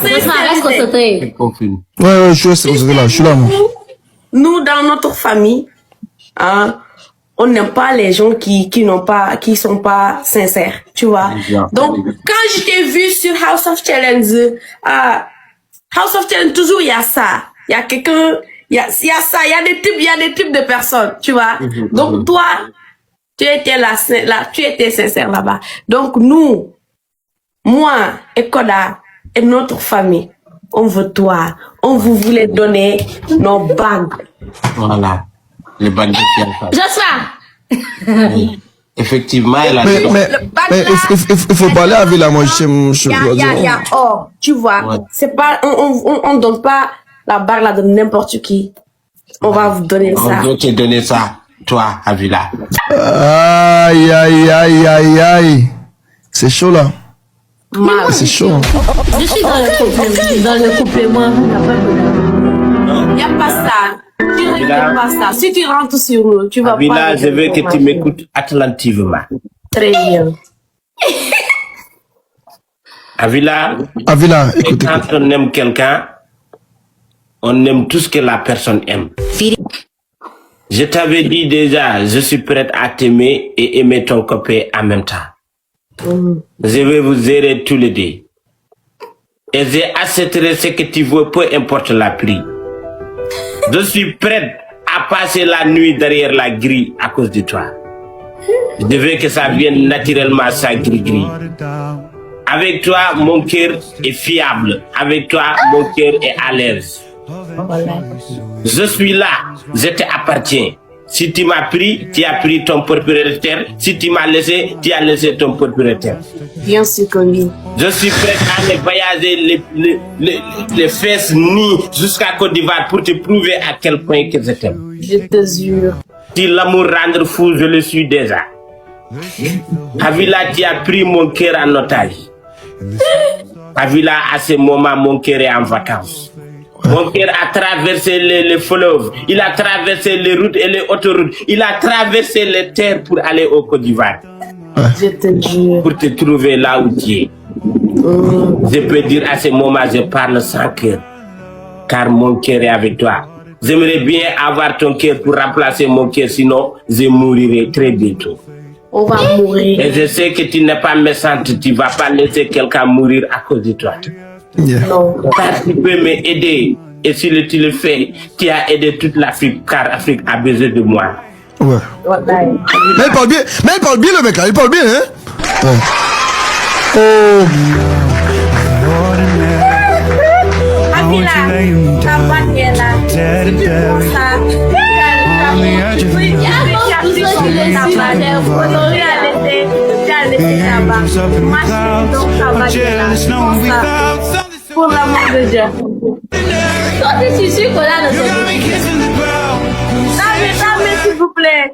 reste concentré. Ouais, je suis concentré là. Je suis là, moi. Nous, dans notre famille, hein, on n'aime pas les gens qui sont pas sincères, tu vois. Donc, quand je t'ai vu sur House of Challenge, toujours il y a ça. Il y a quelqu'un, il y a ça, il y a des types de personnes, tu vois. Donc, toi, tu étais là, tu étais sincère là-bas. Donc, nous, moi et Koda et notre famille, on veut toi. On vous voulait donner nos bagues. Voilà. Les bagues de fiançailles. Joshua! Effectivement, elle a Mais il faut parler avec la moitié. Tu vois, ouais. C'est pas, on donne pas la bague là de n'importe qui. On va vous donner ça. On veut te donner ça, toi, Avila. Aïe, aïe, aïe, aïe, aïe. C'est chaud là. C'est chaud. Je suis dans le complément. Il n'y a pas ça. Tu ne regardes pas ça. Si tu rentres sur nous, tu vas Avila, pas... je veux que tu m'écoutes attentivement. Très bien. Avila, écoutez. Quand on aime quelqu'un, on aime tout ce que la personne aime. Je t'avais dit déjà, je suis prête à t'aimer et aimer ton copain en même temps. Je vais vous aider tous les deux. Et j'ai accepté ce que tu veux, peu importe la prix. Je suis prête à passer la nuit derrière la grille à cause de toi. Je veux que ça vienne naturellement, ça gris-gris. Avec toi, mon cœur est fiable. Avec toi, mon cœur est à l'aise. Je suis là, je t'appartiens. Si tu m'as pris, tu as pris ton propriétaire. Si tu m'as laissé, tu as laissé ton propriétaire. Bien sûr que oui. Je suis prêt à aller voyager les fesses nues jusqu'à Côte d'Ivoire pour te prouver à quel point que je t'aime. Je te jure. Si l'amour rendre fou, je le suis déjà. Avila, tu as pris mon cœur en otage. Avila, à ce moment, mon cœur est en vacances. Mon cœur a traversé les fleuves, il a traversé les routes et les autoroutes, il a traversé les terres pour aller au Côte d'Ivoire. Je te jure. Pour te trouver là où tu es. Je peux dire à ce moment, je parle sans cœur, car mon cœur est avec toi. J'aimerais bien avoir ton cœur pour remplacer mon cœur, sinon je mourirai très bientôt. On va mourir. Et je sais que tu n'es pas méchante, tu ne vas pas laisser quelqu'un mourir à cause de toi. Non. Car tu peux m'aider. Et si tu le fais, tu as aidé toute l'Afrique, car l'Afrique a besoin de moi. Ouais. Mais il parle bien le mec là, il parle bien, hein? Ouais. Oh. Avila, ta bague est là. Si tu prends ça, pour l'amour de Dieu. Toi, tu suis qu'on a dans Ta main, s'il vous plaît.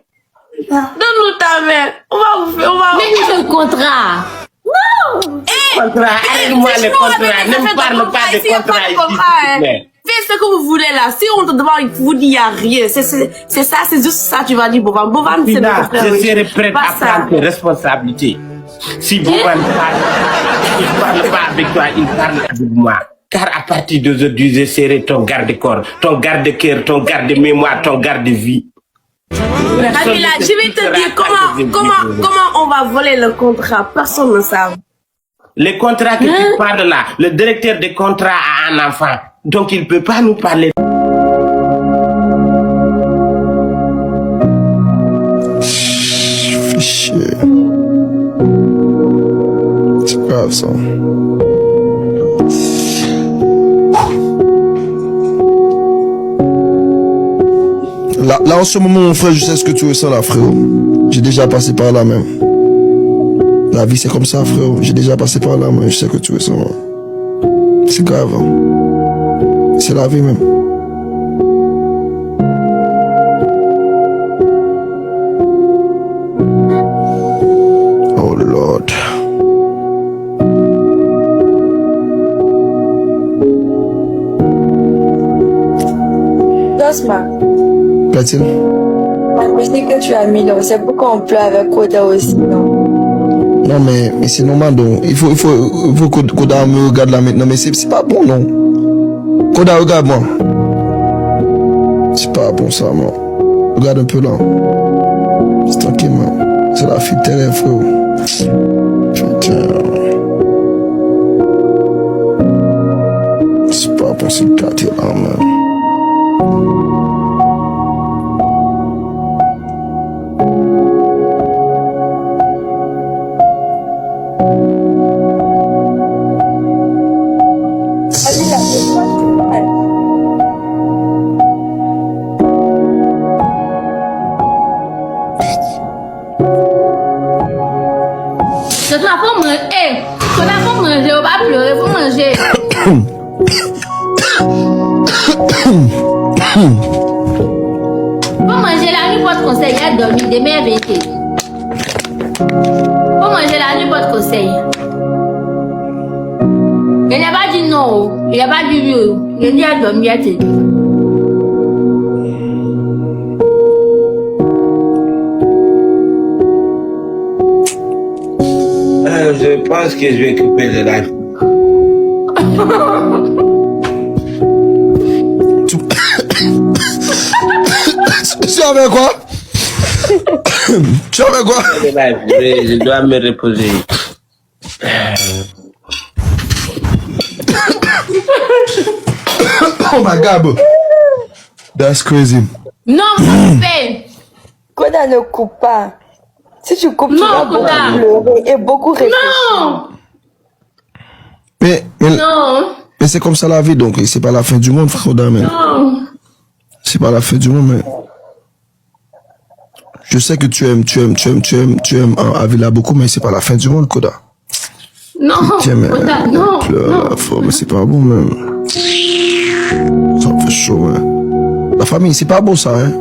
Donne-nous ta main. On va mais nous, le contrat. Non. Contrat, arrête-moi le contrat. Ne me parle pas de contrat ici. Fais ce que vous voulez là. Si on te demande, vous dit il n'y a rien. C'est ça, c'est juste ça. Tu vas dire Bovan. Bovan, c'est notre frère. Je serai prête à prendre tes responsabilités. Si Bovan parle, il ne parle pas avec toi, il parle avec moi. Car à partir d'aujourd'hui, je serai ton garde-corps, ton garde-cœur, ton garde-mémoire, ton garde-vie. Avila, je vais te dire comment on va voler le contrat. Personne ne sait. Les contrats que tu parles là, le directeur des contrats a un enfant. Donc il ne peut pas nous parler. C'est grave ça. Là, en ce moment, mon frère, je sais ce que tu ressens là, frérot. J'ai déjà passé par là même. La vie, c'est comme ça, frérot. J'ai déjà passé par là, mais je sais que tu ressens là. C'est grave. Hein. C'est la vie même. Oh Lord. Dosma. Platine. La musique que tu as mis là, c'est pourquoi on pleure avec Koda aussi, non? Non, mais c'est normal, donc. Il faut que Koda me regarde là maintenant, mais c'est pas bon, non. Koda, regarde-moi. C'est pas bon, ça, moi. Regarde un peu là. C'est tranquille, man. C'est la fille de tes rêves, frérot. Putain. C'est pas bon, c'est le quartier là, man. C'est la faut manger. Eh, faut manger, on va pleurer, faut manger. Faut manger la nuit, votre conseil à dormir, demain vêté. Faut manger la nuit, votre conseil. Il n'a pas dit non, il n'a pas dit oui, il a dit à dormir, à te dire. Je pense que je vais couper le live. Tu avais quoi? Tu avais quoi? Le live, je dois me reposer. Oh my God, bro. That's crazy. Non, mon père. Koda ne coupe pas. Si tu coupes, tu Non, vas beaucoup Koda. pleurer et beaucoup réfléchir. Non, Mais c'est comme ça la vie, donc c'est pas la fin du monde, frère Koda, mais. non. C'est pas la fin du monde, mais. Je sais que tu aimes Avila beaucoup, mais c'est pas la fin du monde, Koda. Non, Tiens, mais. Koda, non. Pleure la fois, mais c'est pas bon, même. Ça me fait chaud, hein. La famille, c'est pas bon, ça, hein.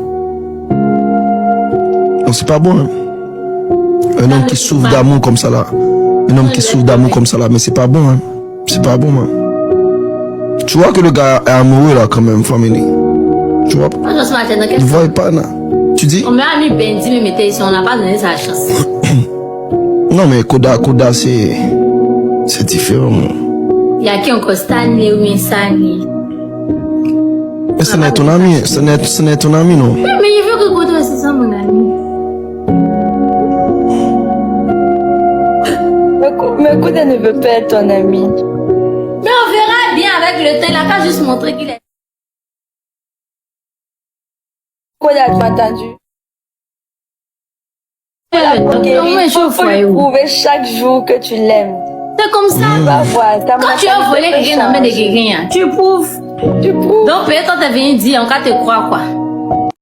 Non, c'est pas bon, hein. Un homme qui souffre d'amour comme ça, là. Un homme qui souffre d'amour comme ça, là, mais c'est pas bon, hein. C'est pas bon, hein. Tu vois que le gars est amoureux, là, quand même, famille. Tu vois pas? Moi, je suis matin dans Tu quel vois pas, là. Tu dis? On m'a mis Bendy, mais mettait ici, on n'a pas donné sa chance. Non, mais Koda, c'est différent. Il y a qui encore Stanley ou bien Sani. Mais ce n'est ton ami, ce n'est ton ami, non? Mais il veut que Koda c'est ça, mon ami. Mais Koda ne veut pas être ton ami. Mais on verra bien avec le temps, il a qu'à juste montrer qu'il est. Koda, tu as entendu? Mais Il faut lui prouver chaque jour que tu l'aimes. c'est comme ça. Va voir. Quand tu as volé quelqu'un dans la main de quelqu'un, tu prouves. Tu prouves. Donc peut-être on t'a venu dire, on va te croire quoi.